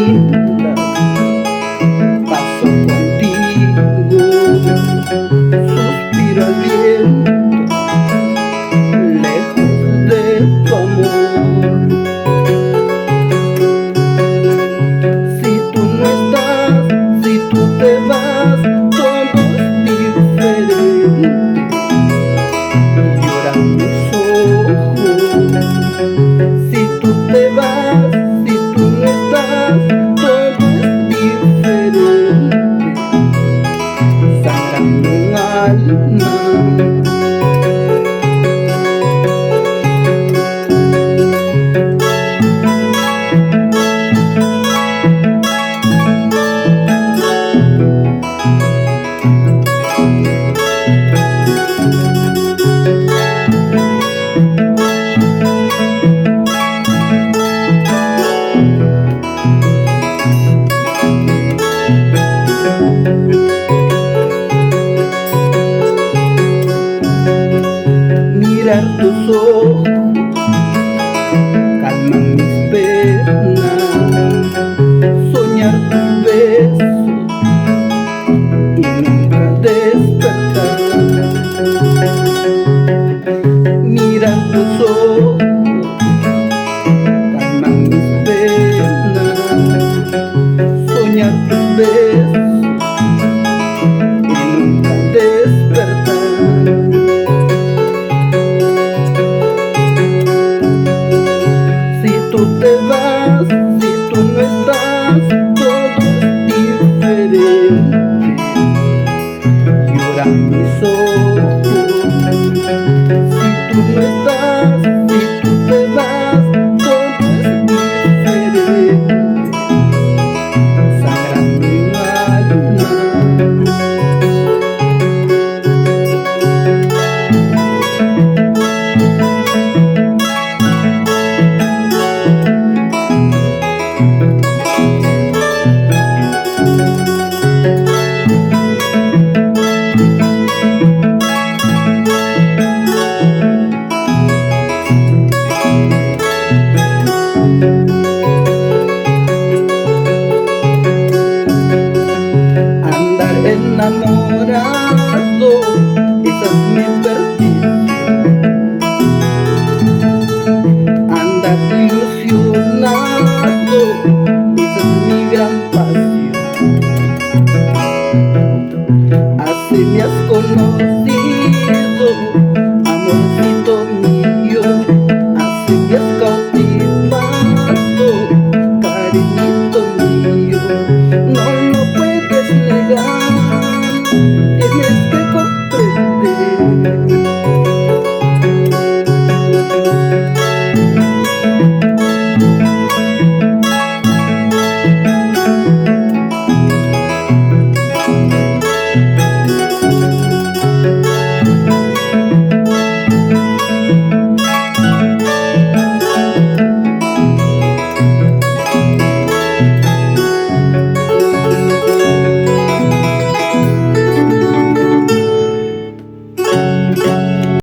linda, paso contigo, suspiro al viento, lejos de tu amor. Si tú no estás, si tú te vas, todo es diferente. Lloran mis ojos. Si tú te vas, si tú no estás, todo es diferente. Sangra mi alma. Mirar tus ojos calman mis penas, soñar tus besos y nunca despertar. Mirar tus ojos calman mis penas, soñar tus besos y nunca despertar. Si tú te vas, si tú no estás, todo es diferente. Lloran mis ojos. Si tú no estás, si tú te vas, todo es diferente. Sangra mi alma. Andar enamorado, esa es mi perdición. Andar ilusionado, esa es mi gran pasión. Así me has conocido, amorcito mío. Así me has cautivado, cariñito mío. No, no